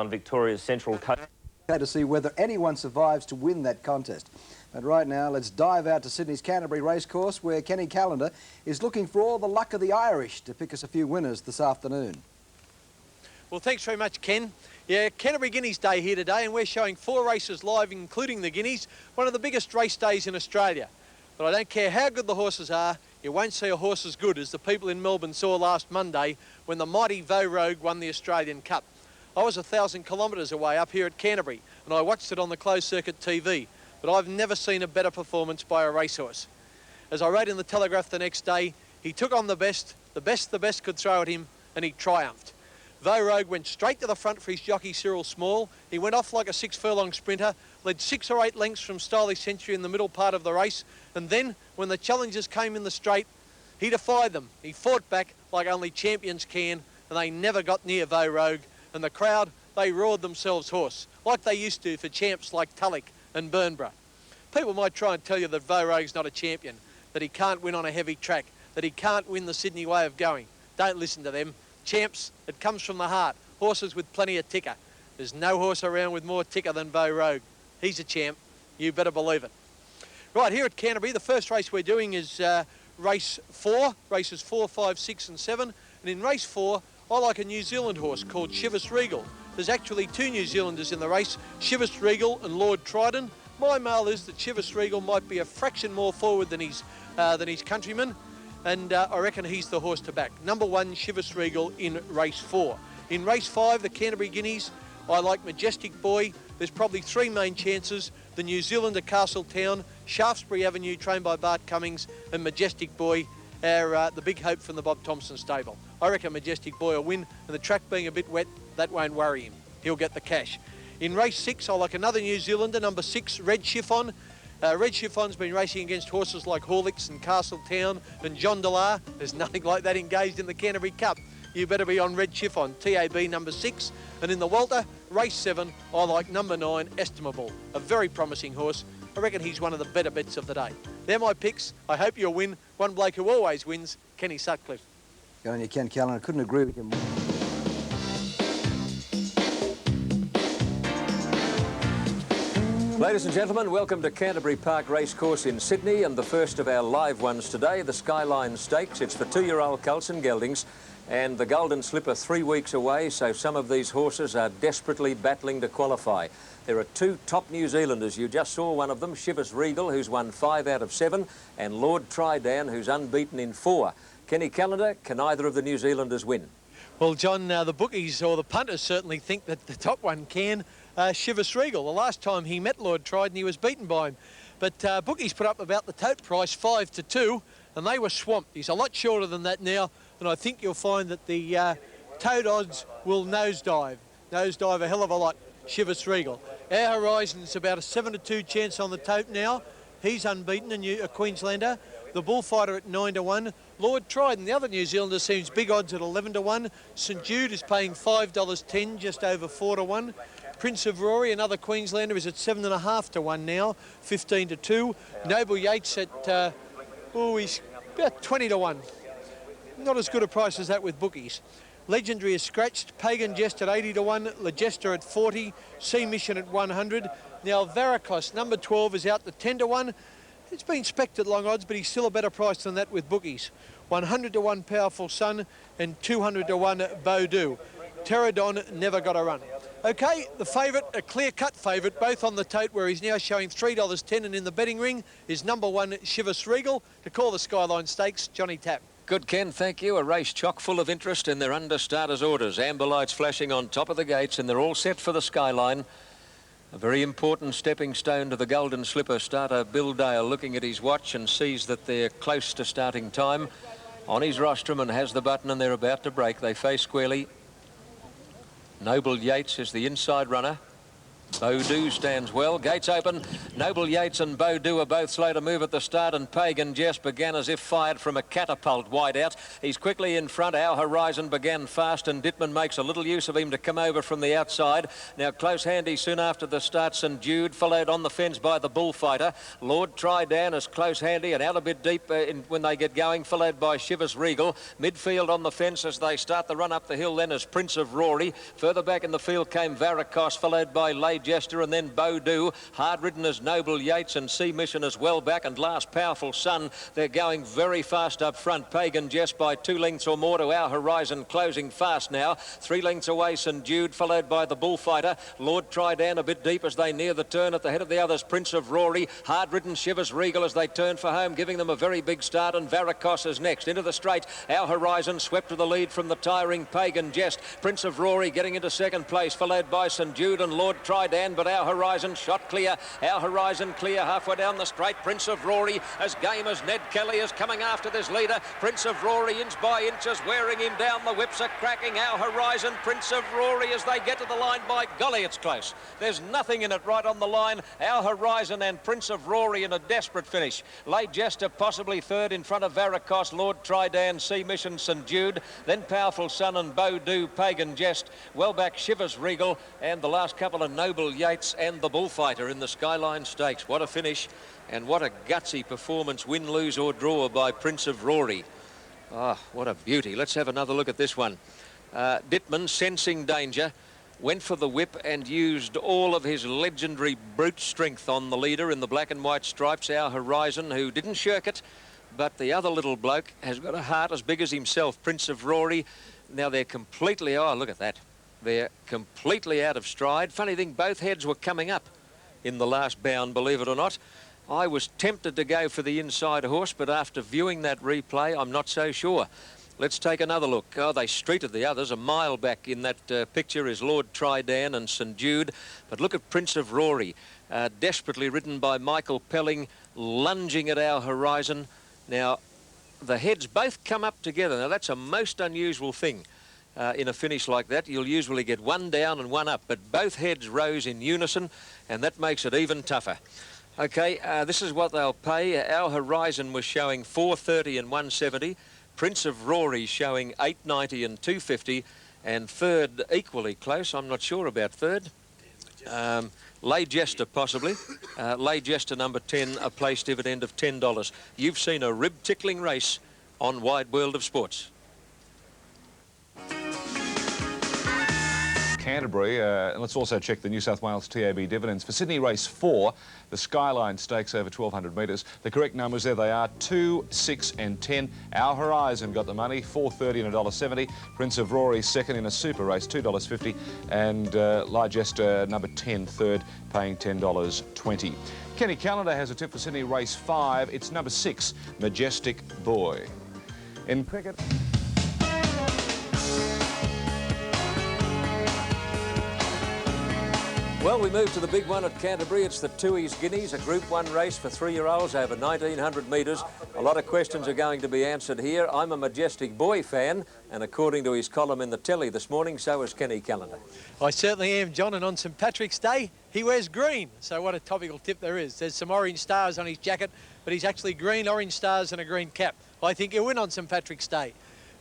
on Victoria's Central Coast to see whether anyone survives to win that contest. But right now, let's dive out to Sydney's Canterbury Racecourse, where Kenny Callender is looking for all the luck of the Irish to pick us a few winners this afternoon. Well, thanks very much, Ken. Yeah, Canterbury Guineas Day here today, and we're showing 4 races live, including the Guineas, one of the biggest race days in Australia. But I don't care how good the horses are, you won't see a horse as good as the people in Melbourne saw last Monday when the mighty Vo Rogue won the Australian Cup. I was 1,000 kilometres away up here at Canterbury, and I watched it on the closed circuit TV, but I've never seen a better performance by a racehorse. As I wrote in the Telegraph the next day, he took on the best the best could throw at him, and he triumphed. Vo Rogue went straight to the front for his jockey Cyril Small. He went off like a 6-furlong sprinter, led 6 or 8 lengths from Stylish Century in the middle part of the race, and then, when the challengers came in the straight, he defied them. He fought back like only champions can, and they never got near Vo Rogue, and the crowd, they roared themselves hoarse, like they used to for champs like Tulloch and Burnborough. People might try and tell you that Vo Rogue's not a champion, that he can't win on a heavy track, that he can't win the Sydney way of going. Don't listen to them. Champs, it comes from the heart. Horses with plenty of ticker. There's no horse around with more ticker than Vo Rogue. He's a champ. You better believe it. Right, here at Canterbury, the first race we're doing is race 4, races 4, 5, 6 and 7. And in race 4, I like a New Zealand horse called Chivas Regal. There's actually 2 New Zealanders in the race, Chivas Regal and Lord Trident. My mail is that Chivas Regal might be a fraction more forward than his countryman, and I reckon he's the horse to back. Number 1, Chivas Regal in race 4. In race 5, the Canterbury Guineas, I like Majestic Boy. There's probably 3 main chances. The New Zealander Castletown, Shaftesbury Avenue, trained by Bart Cummings, and Majestic Boy are the big hope from the Bob Thompson stable. I reckon Majestic Boy will win, and the track being a bit wet, that won't worry him. He'll get the cash. In race 6, I like another New Zealander, number 6, Red Chiffon. Red Chiffon's been racing against horses like Horlicks and Castletown and John Delar. There's nothing like that engaged in the Canterbury Cup. You better be on Red Chiffon, TAB number 6. And in the Walter, race 7, I like number 9, Estimable. A very promising horse. I reckon he's one of the better bets of the day. They're my picks. I hope you'll win. One bloke who always wins, Kenny Sutcliffe. Go on you, Ken Callender. I couldn't agree with you more. Ladies and gentlemen, welcome to Canterbury Park Racecourse in Sydney, and the first of our live ones today, the Skyline Stakes. It's for 2-year-old colts and geldings, and the Golden Slipper 3 weeks away, so some of these horses are desperately battling to qualify. There are 2 top New Zealanders. You just saw one of them, Chivas Regal, who's won 5 out of 7, and Lord Trident, who's unbeaten in 4. Kenny Callender, can either of the New Zealanders win? Well, John, the bookies or the punters certainly think that the top one can. Chivas Regal. The last time he met Lord Trident, he was beaten by him. But bookies put up about the tote price, 5-2, and they were swamped. He's a lot shorter than that now, and I think you'll find that the tote odds will nosedive a hell of a lot. Chivas Regal. Our Horizon's about a 7-2 chance on the tote now. He's unbeaten, a Queenslander. The Bullfighter at 9-1. Lord Trident, the other New Zealander, seems big odds at 11-1. St Jude is paying $5.10, just over 4-1. Prince of Rory, another Queenslander, is at 7.5-1 now, 15-2. Noble Yates at, he's about 20-1. Not as good a price as that with bookies. Legendary is scratched. Pagan Jest at 80-1. Legesta at 40. Sea Mission at 100. Now Varicos, number 12, is out to 10-1. It's been specced at long odds, but he's still a better price than that with bookies. 100-1 Powerful Sun and 200-1 Bodu. Pterodon never got a run. Okay, the favourite, a clear-cut favourite, both on the tote where he's now showing $3.10, and in the betting ring is number 1 Chivas Regal. To call the Skyline Stakes, Johnny Tapp. Good, Ken, thank you. A race chock full of interest, and they're under starters' orders. Amber lights flashing on top of the gates, and they're all set for the Skyline. A very important stepping stone to the Golden Slipper. Starter Bill Dale looking at his watch and sees that they're close to starting time. On his rostrum and has the button, and they're about to break. They face squarely. Noble Yates is the inside runner. Beaudou stands well. Gates open. Noble Yates and Beaudou are both slow to move at the start, and Pagan Jest began as if fired from a catapult wide out. He's quickly in front. Our Horizon began fast, and Dittman makes a little use of him to come over from the outside. Now close handy soon after the start, St Jude, followed on the fence by the Bullfighter. Lord Trydan is close handy and out a bit deep when they get going, followed by Shivers Regal. Midfield on the fence as they start the run up the hill then is Prince of Rory. Further back in the field came Varicos, followed by Lay Jester and then Beaudou. Hard ridden as Noble Yates and Sea Mission as well back, and last Powerful Sun. They're going very fast up front. Pagan Jest by 2 lengths or more to Our Horizon, closing fast now. 3 lengths away St Jude, followed by the Bullfighter. Lord Trydan a bit deep as they near the turn. At the head of the others, Prince of Rory. Hard ridden Shivers Regal as they turn for home, giving them a very big start, and Varicos is next. Into the straight, Our Horizon swept to the lead from the tiring Pagan Jest. Prince of Rory getting into second place, followed by St Jude and Lord Trydan, but Our Horizon shot clear. Our Horizon clear halfway down the straight. Prince of Rory, as game as Ned Kelly, is coming after this leader. Prince of Rory inch by inches, wearing him down. The whips are cracking. Our Horizon, Prince of Rory as they get to the line. By golly, it's close. There's nothing in it right on the line. Our Horizon and Prince of Rory in a desperate finish. Lay Jester possibly third in front of Varicos, Lord Trydan, Sea Mission, St Jude, then Powerful Sun and Beaudou, Pagan Jest, well back Shivers Regal, and the last couple of Noble Yates and the Bullfighter in the Skyline Stakes. What a finish, and what a gutsy performance, win, lose or draw, by Prince of Rory. Ah, what a beauty. Let's have another look at this one. Dittman, sensing danger, went for the whip and used all of his legendary brute strength on the leader in the black and white stripes, Our Horizon, who didn't shirk it, but the other little bloke has got a heart as big as himself, Prince of Rory. Now they're completely, oh, look at that. They're completely out of stride. Funny thing, both heads were coming up in the last bound, believe it or not. I was tempted to go for the inside horse, but after viewing that replay, I'm not so sure. Let's take another look. Oh, they streeted the others. A mile back in that picture is Lord Trydan and St Jude. But look at Prince of Rory, desperately ridden by Michael Pelling, lunging at Our Horizon. Now, the heads both come up together. Now, that's a most unusual thing in a finish like that. You'll usually get one down and one up, but both heads rose in unison, and that makes it even tougher. Okay, this is what they'll pay. Our Horizon was showing $4.30 and $1.70. Prince of Rory showing $8.90 and $2.50, and third equally close. I'm not sure about third. Lay Jester possibly. Lay Jester number 10, a place dividend of $10. You've seen a rib-tickling race on Wide World of Sports. Canterbury, and let's also check the New South Wales TAB dividends. For Sydney Race 4, the Skyline Stakes over 1,200 metres. The correct numbers, there they are, 2, 6 and 10. Our Horizon got the money, $4.30 and $1.70. Prince of Rory second in a super race, $2.50. And Leicester number 10 third, paying $10.20. Kenny Callender has a tip for Sydney Race 5. It's number 6, Majestic Boy. In cricket... Well, we move to the big one at Canterbury. It's the Tooheys Guineas, a Group 1 race for 3-year-olds over 1,900 metres. A lot of questions are going to be answered here. I'm a Majestic Boy fan, and according to his column in the telly this morning, so is Kenny Callender. I certainly am, John, and on St Patrick's Day, he wears green. So what a topical tip there is. There's some orange stars on his jacket, but he's actually green, orange stars and a green cap. I think he'll win on St Patrick's Day.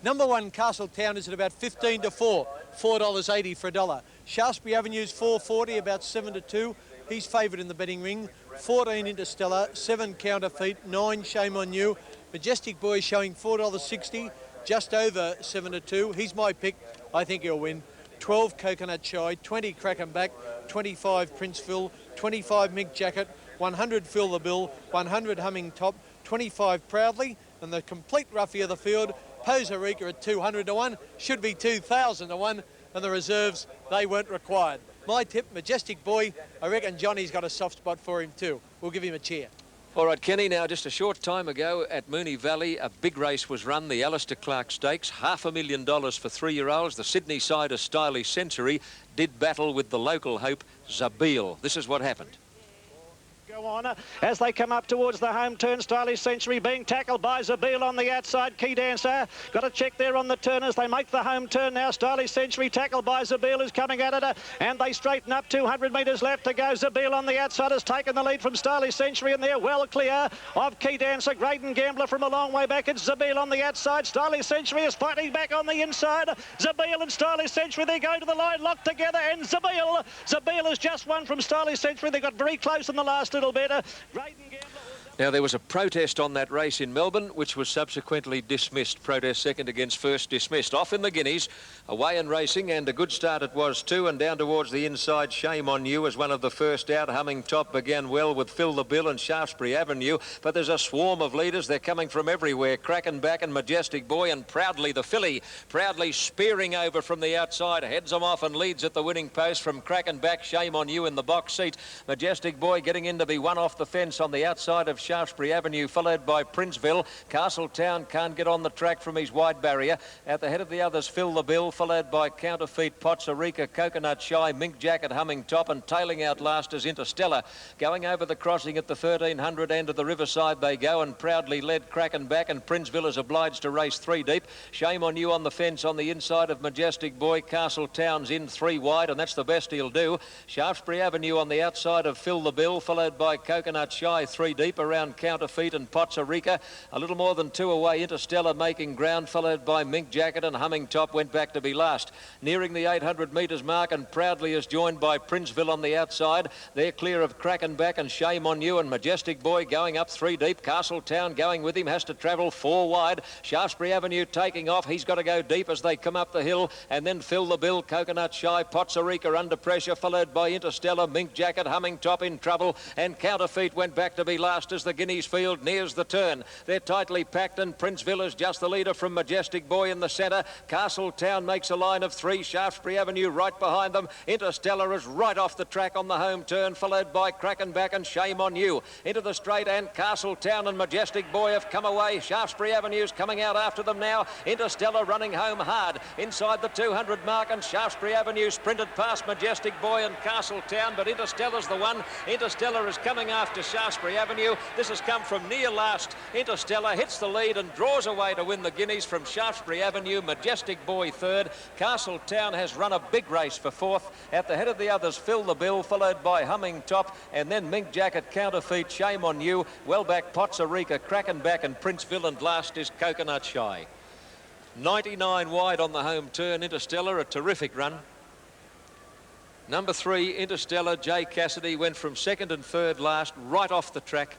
Number 1, Castletown, is at about 15 to 4, $4.80 for $1. Shaftesbury Avenue's 4.40, about 7 to 2. He's favoured in the betting ring. 14 Interstellar, 7 Counterfeit, 9 Shame on You. Majestic Boy showing $4.60, just over 7 to 2. He's my pick. I think he'll win. 12 Coconut Shy, 20 Crack 'em Back, 25 Prince Phil, 25 Mick Jacket, 100 Fill the Bill, 100 Humming Top, 25 Proudly, and the complete roughie of the field, Posa Rica at 200 to 1, should be 2,000 to 1, and the reserves, they weren't required. My tip, Majestic Boy. I reckon Johnny's got a soft spot for him too. We'll give him a cheer. All right, Kenny, now just a short time ago at Moonee Valley, a big race was run, the Alistair Clark Stakes, $500,000 for 3-year-olds. The Sydney side of Stylish Century did battle with the local hope, Zabil. This is what happened. Go go on as they come up towards the home turn. Stylish Century being tackled by Zabeel on the outside. Key Dancer got a check there on the turn as they make the home turn now. Stylish Century tackled by Zabeel, who's coming at it, and they straighten up. 200 metres left to go. Zabeel on the outside has taken the lead from Stylish Century, and they're well clear of Key Dancer. Graydon Gambler from a long way back. It's Zabeel on the outside. Stylish Century is fighting back on the inside. Zabeel and Stylish Century, they go to the line, locked together, and Zabeel has just won from Stylish Century. They got very close in the last little bit. Graydon Gambler. Now, there was a protest on that race in Melbourne, which was subsequently dismissed. Protest second against first dismissed. Off in the Guineas, away and racing, and a good start it was too, and down towards the inside, Shame on You as one of the first out. Humming Top began well with Fill the Bill and Shaftesbury Avenue, but there's a swarm of leaders. They're coming from everywhere. Cracking Back and Majestic Boy, and Proudly the filly, proudly spearing over from the outside, heads them off and leads at the winning post from Cracking Back. Shame on You in the box seat. Majestic Boy getting in to be one off the fence on the outside of Shaftesbury Avenue, followed by Princeville. Castletown can't get on the track from his wide barrier. At the head of the others, Fill the Bill, followed by Counterfeit, Potsarica, Coconut Shy, Mink Jacket, Humming Top, and tailing out last is Interstellar. Going over the crossing at the 1300 end of the Riverside they go, and proudly led Cracking Back, and Princeville is obliged to race 3 deep. Shame on You on the fence on the inside of Majestic Boy. Castletown's in 3 wide, and that's the best he'll do. Shaftesbury Avenue on the outside of Fill the Bill, followed by Coconut Shy 3 deep around Counterfeit and Potsarica. A little more than 2 away, Interstellar making ground, followed by Mink Jacket, and Humming Top went back to be last. Nearing the 800 metres mark, and Proudly is joined by Princeville on the outside. They're clear of Cracking Back and Shame on You, and Majestic Boy going up 3 deep. Castletown going with him, has to travel 4 wide. Shaftesbury Avenue taking off. He's got to go deep as they come up the hill, and then Fill the Bill, Coconut Shy, Potsarica under pressure, followed by Interstellar, Mink Jacket, Humming Top in trouble, and Counterfeit went back to be last as the Guineas field nears the turn. They're tightly packed, and Princeville is just the leader from Majestic Boy in the centre. Castletown makes a line of 3. Shaftesbury Avenue right behind them. Interstellar is right off the track on the home turn, followed by Cracking Back and Shame on You. Into the straight, and Castletown and Majestic Boy have come away. Shaftesbury Avenue's coming out after them now. Interstellar running home hard inside the 200 mark, and Shaftesbury Avenue sprinted past Majestic Boy and Castletown, but Interstellar's the one. Interstellar is coming after Shaftesbury Avenue. This has come from near last. Interstellar hits the lead and draws away to win the Guineas from Shaftesbury Avenue. Majestic Boy 3rd. Castletown has run a big race for 4th. At the head of the others, Fill the Bill, followed by Humming Top, and then Mink Jacket, Counterfeit, Shame on You, well back Potsarica, Cracking Back, and Princeville, and last is Coconut Shy. 99 wide on the home turn. Interstellar, a terrific run. Number 3, Interstellar, Jay Cassidy, went from 2nd and 3rd last, right off the track,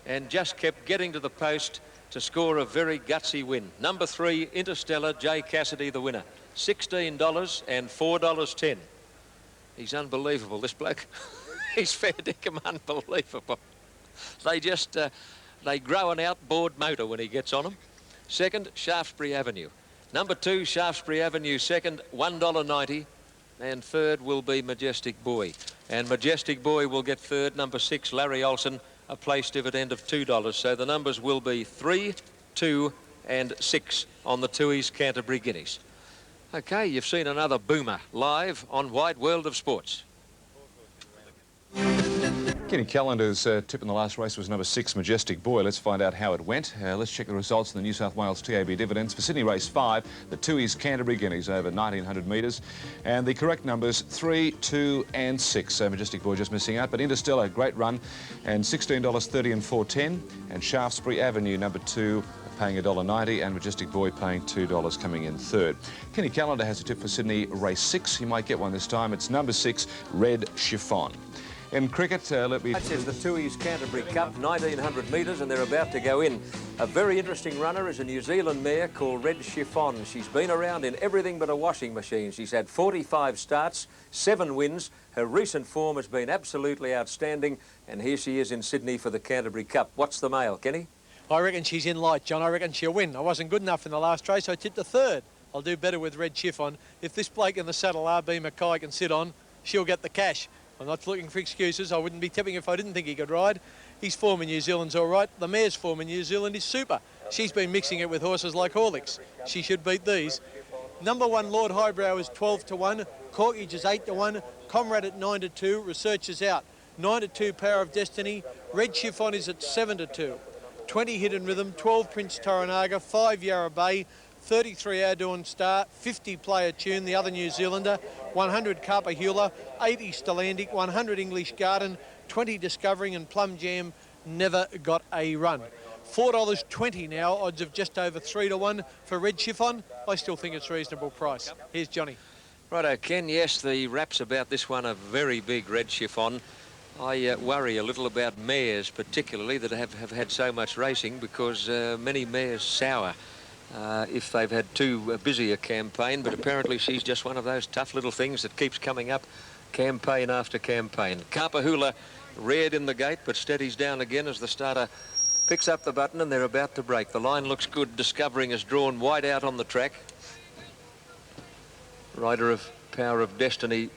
and just kept getting to the post to score a very gutsy win. Number 3, Interstellar, Jay Cassidy, the winner. $16 and $4.10. He's unbelievable, this bloke. He's fair dinkum unbelievable. They just, they grow an outboard motor when he gets on them. 2nd, Shaftesbury Avenue. Number 2, Shaftesbury Avenue, 2nd, $1.90. And 3rd will be Majestic Boy. And Majestic Boy will get 3rd. Number 6, Larry Olsen, a place dividend of $2. So the numbers will be 3, 2 and 6 on the Tooheys Canterbury Guineas. OK, you've seen another boomer live on Wide World of Sports. Kenny Calendar's tip in the last race was number 6, Majestic Boy. Let's find out how it went. Let's check the results in the New South Wales TAB dividends. For Sydney race 5, the Tooheys Canterbury Guineas over 1,900 metres. And the correct numbers 3, 2 and 6. So Majestic Boy just missing out. But Interstellar, great run, and $16.30 and $4.10. And Shaftesbury Avenue, number 2, paying $1.90, and Majestic Boy paying $2 coming in 3rd. Kenny Calendar has a tip for Sydney race 6. He might get one this time. It's number 6, Red Chiffon. In cricket, let me... That is the Tooheys Canterbury Cup, 1,900 metres, and they're about to go in. A very interesting runner is a New Zealand mare called Red Chiffon. She's been around in everything but a washing machine. She's had 45 starts, 7 wins. Her recent form has been absolutely outstanding, and here she is in Sydney for the Canterbury Cup. What's the mail, Kenny? I reckon she's in light, John. I reckon she'll win. I wasn't good enough in the last race. I tipped a 3rd. I'll do better with Red Chiffon. If this bloke in the saddle, RB Mackay, can sit on, she'll get the cash. I'm not looking for excuses. I wouldn't be tipping if I didn't think he could ride. His form in New Zealand's all right. The mare's form in New Zealand is super. She's been mixing it with horses like Horlicks. She should beat these. Number 1, Lord Highbrow, is 12 to 1. Corkage is 8 to 1. Comrade at 9 to 2. Research is out. 9-2 Power of Destiny. Red Chiffon is at 7-2. 20 Hidden Rhythm, 12 Prince Toranaga, 5 Yarra Bay, 33 Our Dawn Star, 50 Player Tune, the other New Zealander, 100 Carpa Hula, 80 Stellantic, 100 English Garden, 20 Discovering, and Plum Jam never got a run. $4.20 now, odds of just over 3-1 for Red Chiffon. I still think it's a reasonable price. Here's Johnny. Righto, Ken, yes, the raps about this one are very big, Red Chiffon. I worry a little about mares, particularly, that have had so much racing, because many mares sour if they've had too busy a campaign, but apparently she's just one of those tough little things that keeps coming up campaign after campaign. Carpa Hula reared in the gate, but steadies down again as the starter picks up the button, and they're about to break. The line looks good. Discovering is drawn wide out on the track. Rider of Power of Destiny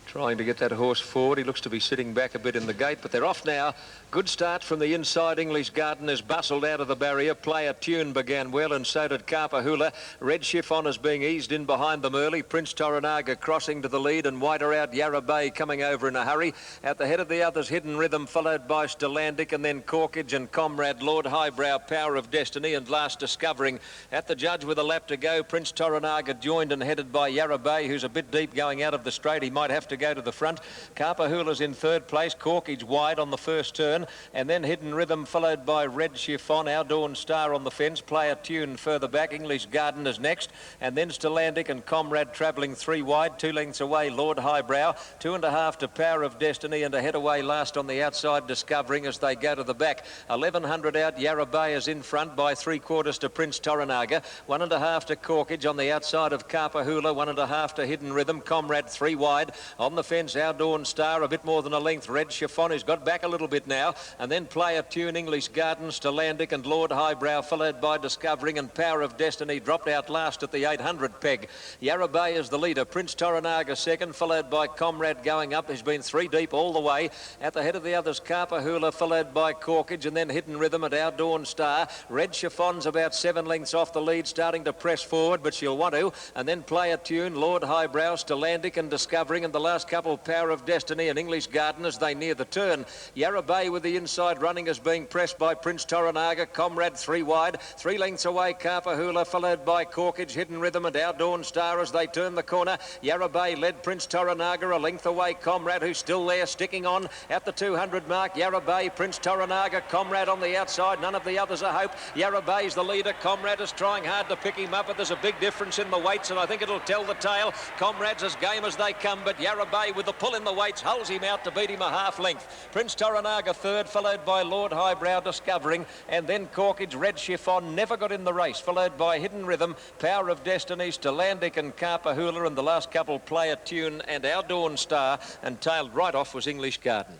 trying to get that horse forward. He looks to be sitting back a bit in the gate, but they're off now. Good start from the inside. English Garden is bustled out of the barrier. Player Tune began well, and so did Carpa Hula. Red Chiffon is being eased in behind them early. Prince Toranaga crossing to the lead, and wider out Yarra Bay coming over in a hurry. At the head of the others, Hidden Rhythm, followed by Stellantic, and then Corkage and Comrade, Lord Highbrow, Power of Destiny, and last Discovering. At the judge with a lap to go, Prince Toranaga joined and headed by Yarra Bay, who's a bit deep going out of the straight. He might have to go to the front. Carpa Hula's in third place. Corkage wide on the first turn, and then Hidden Rhythm followed by Red Chiffon. Our Dawn Star on the fence. Player Tune further back. English Garden is next, and then Stellantic and Comrade travelling 3 wide. 2 lengths away Lord Highbrow. 2.5 to Power of Destiny, and a head away last on the outside Discovering as they go to the back. 1100 out. Yarra Bay is in front by 3/4 to Prince Toranaga. 1.5 to Corkage on the outside of Carpa Hula. 1.5 to Hidden Rhythm. Comrade 3 wide on the fence. Our Dawn Star a bit more than a length. Red Chiffon has got back a little bit now, and then Player Tune, English Garden, Stellantic and Lord Highbrow, followed by Discovering, and Power of Destiny dropped out last at the 800 peg. Yarra Bay is the leader. Prince Toranaga second, followed by Comrade going up. He's been 3 deep all the way. At the head of the others, Carpa Hula, followed by Corkage, and then Hidden Rhythm at Our Dawn Star. Red Chiffon's about 7 lengths off the lead, starting to press forward, but she'll want to. And then Player Tune, Lord Highbrow, Stellantic and Discovering, and the last couple, Power of Destiny and English Garden as they near the turn. Yarra Bay with the inside running is being pressed by Prince Toranaga. Comrade 3 wide. 3 lengths away, Carpa Hula, followed by Corkage, Hidden Rhythm and Our Dawn Star as they turn the corner. Yarra Bay led Prince Toranaga a length away. Comrade, who's still there, sticking on at the 200 mark. Yarra Bay, Prince Toranaga, Comrade on the outside. None of the others are hope. Yarra Bay's the leader. Comrade is trying hard to pick him up, but there's a big difference in the weights, and I think it'll tell the tale. Comrade's as game as they come, but Yarra Bay with the pull in the weights holds him out to beat him a half length. Prince Toranaga third, followed by Lord Highbrow, Discovering, and then Corkage. Red Chiffon never got in the race, followed by Hidden Rhythm, Power of Destiny, Stellantic and Carpa Hula, and the last couple, Player Tune and Our Dawn Star, and tailed right off was English Garden.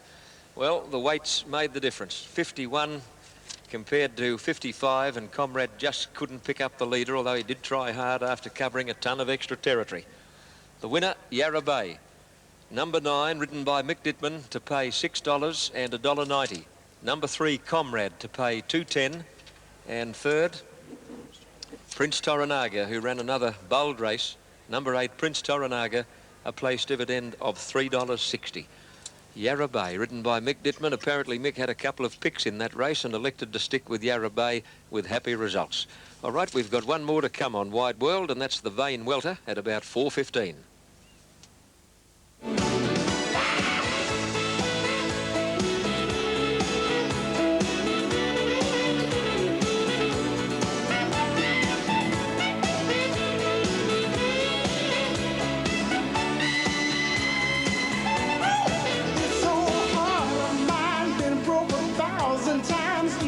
Well, the weights made the difference. 51 compared to 55, and Comrade just couldn't pick up the leader, although he did try hard after covering a ton of extra territory. The winner, Yarra Bay. Number 9, ridden by Mick Dittman, to pay $6 and $1.90. Number 3, Comrade, to pay $2.10. And third, Prince Toranaga, who ran another bold race. Number 8, Prince Toranaga, a place dividend of $3.60. Yarra Bay, ridden by Mick Dittman. Apparently Mick had a couple of picks in that race and elected to stick with Yarra Bay with happy results. All right, we've got one more to come on Wide World, and that's the Vane Welter at about 4:15.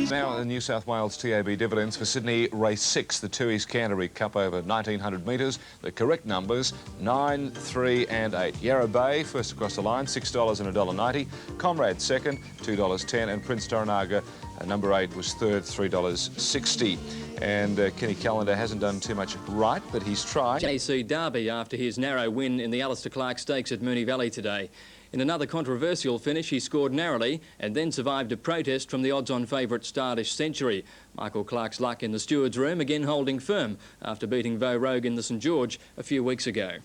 Now the New South Wales TAB dividends for Sydney Race 6, the 2 East Canterbury Cup over 1,900 metres. The correct numbers 9, 3 and 8. Yarra Bay first across the line, $6 and $1.90. Comrade second, $2.10, and Prince Toranaga, number 8, was third, $3.60. And Kenny Callender hasn't done too much right, but he's tried. JC Darby after his narrow win in the Alistair Clark Stakes at Moonee Valley today. In another controversial finish, he scored narrowly and then survived a protest from the odds-on favourite Stylish Century. Michael Clark's luck in the steward's room, again holding firm after beating Vo Rogue in the St George a few weeks ago.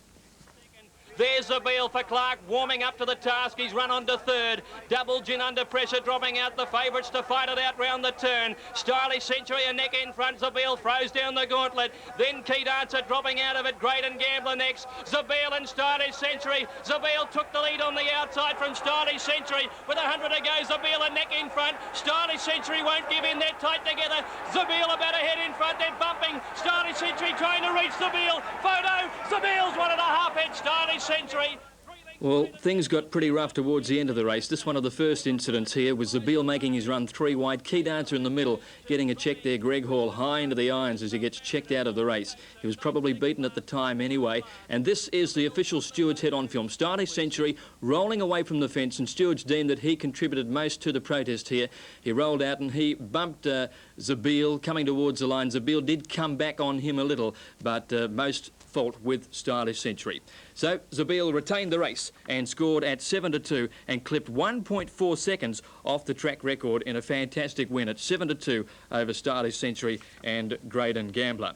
There's Zabeel for Clark, warming up to the task. He's run on to third. Double Gin under pressure, dropping out the favourites to fight it out round the turn. Stylish Century a neck in front. Zabeel throws down the gauntlet. Then Key Dancer dropping out of it. Great and Gambler next. Zabeel and Stylish Century. Zabeel took the lead on the outside from Stylish Century. With 100 to go, Zabeel a neck in front. Stylish Century won't give in. They're tight together. Zabeel about a head in front. They're bumping. Stylish Century trying to reach Zabeel. Photo. Zabeel's 1.5 head. Stylish Century. Well, things got pretty rough towards the end of the race. This one of the first incidents here was Zabeel making his run 3 wide. Key Dancer in the middle, getting a check there. Greg Hall high into the irons as he gets checked out of the race. He was probably beaten at the time anyway. And this is the official steward's head-on film. Stylish Century rolling away from the fence, and stewards deemed that he contributed most to the protest here. He rolled out and he bumped Zabeel coming towards the line. Zabeel did come back on him a little, but most fault with Stylish Century. So Zabeel retained the race and scored at 7-2 and clipped 1.4 seconds off the track record in a fantastic win at 7-2 over Stylish Century and Great and Gambler.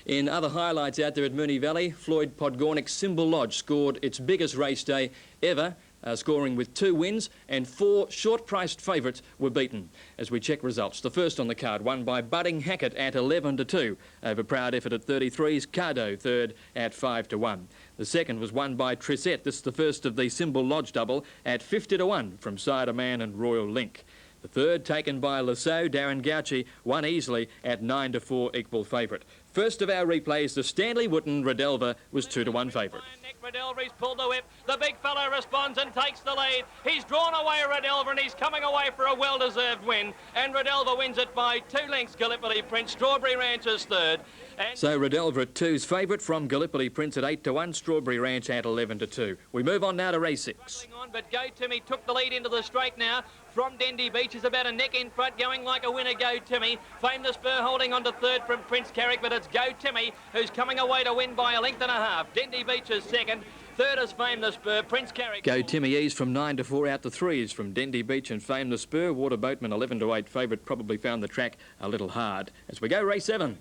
In other highlights out there at Moonee Valley, Floyd Podgornick's Symbol Lodge scored its biggest race day ever, scoring with 2 wins, and 4 short-priced favourites were beaten. As we check results, the first on the card won by Budding Hackett at 11-2 over Proud Effort at 33's, Cardo third at 5-1. The second was won by Trissette. This is the first of the Symbol Lodge double at 50-1 from Cider Man and Royal Link. The third taken by Lasso, Darren Gauci, won easily at 9-4 equal favourite. First of our replays, the Stanley Wootton Redelva was 2-1 favourite. Nick Redelva's pulled the whip. The big fellow responds and takes the lead. He's drawn away Redelva and he's coming away for a well-deserved win. And Redelva wins it by 2 lengths. Gallipoli Prince. Strawberry Ranch is third. And So Redelva at 2's favourite from Gallipoli Prince at 8-1, Strawberry Ranch at 11-2. We move on now to race 6. on, but Go Timmy took the lead into the straight now. From Dendy Beach is about a neck in front, going like a winner, Go Timmy. Fame the Spur holding on to third from Prince Carrick, but it's Go Timmy who's coming away to win by 1.5 lengths. Dendy Beach is second. Third is Fame the Spur, Prince Carrick. Go Timmy eased from 9-4 out to 3s from Dendy Beach and Fame the Spur. Water Boatman 11-8 favourite, probably found the track a little hard. As we go race 7.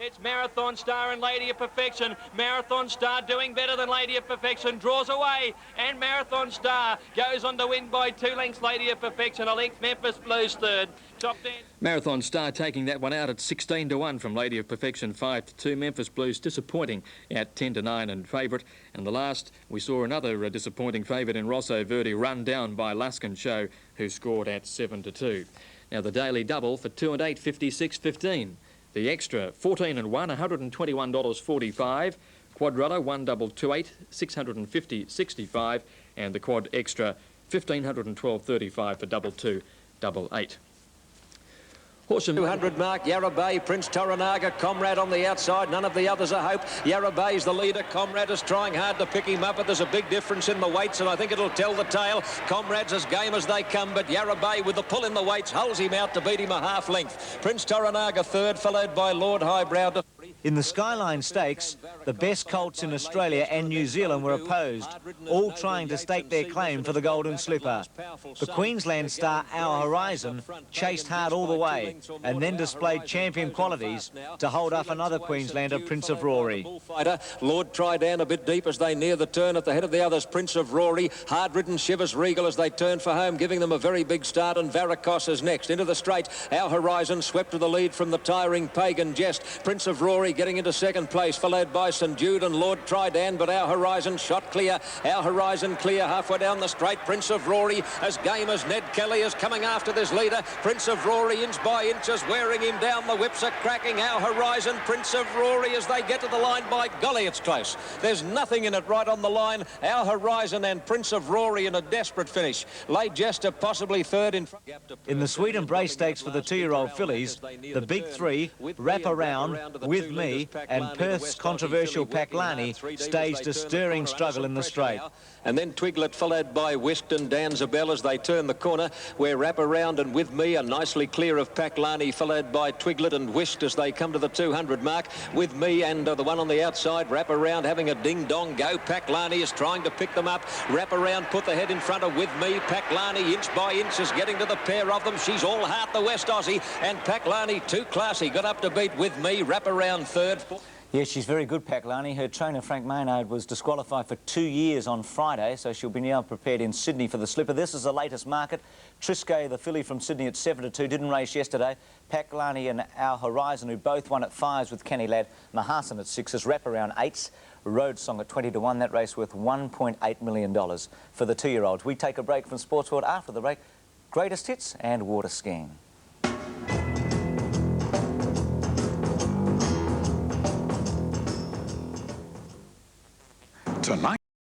It's Marathon Star and Lady of Perfection. Marathon Star doing better than Lady of Perfection. Draws away. And Marathon Star goes on to win by 2 lengths. Lady of Perfection. A length. Memphis Blues third. Top 10. Marathon Star taking that one out at 16-1 from Lady of Perfection 5-2. Memphis Blues disappointing at 10-9 and favourite. And the last, we saw another disappointing favourite in Rosso Verde run down by Luskin Show, who scored at 7-2. Now the daily double for 2 and 8, 56.15. The extra 14 and 1, $121.45. Quadrilla 1228, 650.65, and the quad extra 1512.35 for double 2, double 8. Horsham 200 mark, Yarra Bay, Prince Toranaga, Comrade on the outside, none of the others a hope. Yarra Bay's the leader, Comrade is trying hard to pick him up, but there's a big difference in the weights, and I think it'll tell the tale. Comrade's as game as they come, but Yarra Bay with the pull in the weights holds him out to beat him a half length. Prince Toranaga third, followed by Lord Highbrow. In the Skyline Stakes, the best colts in Australia and New Zealand were opposed, all trying to stake their claim for the Golden Slipper. The Queensland star Our Horizon chased hard all the way and then displayed champion qualities to hold off another Queenslander, Prince of Rory. Lord Trydan a bit deep as they near the turn at the head of the others, Prince of Rory. Hard-ridden Shivers Regal as they turn for home, giving them a very big start, and Varicos is next. Into the straight, Our Horizon swept to the lead from the tiring Pagan Jest. Prince of Rory getting into second place, followed by St Jude and Lord Trydan, but Our Horizon shot clear. Our Horizon clear halfway down the straight. Prince of Rory, as game as Ned Kelly, is coming after this leader. Prince of Rory inch by inches, wearing him down. The whips are cracking. Our Horizon, Prince of Rory as they get to the line. By golly, it's close. There's nothing in it right on the line. Our Horizon and Prince of Rory in a desperate finish. Late Jester possibly third in front. In the Sweden Brace Stakes for the 2-year-old fillies, the big three, Wrap Around, With Me, and Perth's controversial Paklani staged a stirring struggle in the straight. And then Twiglet followed by Whisked and Danzabel as they turn the corner, where Wrap Around and With Me are nicely clear of Paklani, followed by Twiglet and Whisked as they come to the 200 mark. With Me and the one on the outside, Wrap Around having a ding-dong go. Paklani is trying to pick them up. Wrap Around put the head in front of With Me. Paklani inch by inch is getting to the pair of them. She's all heart, the West Aussie, and Paklani too classy. Got up to beat With Me. Wrap Around third. Yeah, she's very good, Paklani. Her trainer, Frank Maynard, was disqualified for 2 years on Friday, so she'll be now prepared in Sydney for the Slipper. This is the latest market. Triscay, the filly from Sydney, at 7-2, didn't race yesterday. Paklani and Our Horizon, who both won at 5s with Kenny Ladd. Mahasan at 6s, Wraparound 8s. Road Song at 20-1. That race worth $1.8 million for the 2-year-olds. We take a break from Sports World. After the break, greatest hits and water skiing. Tonight.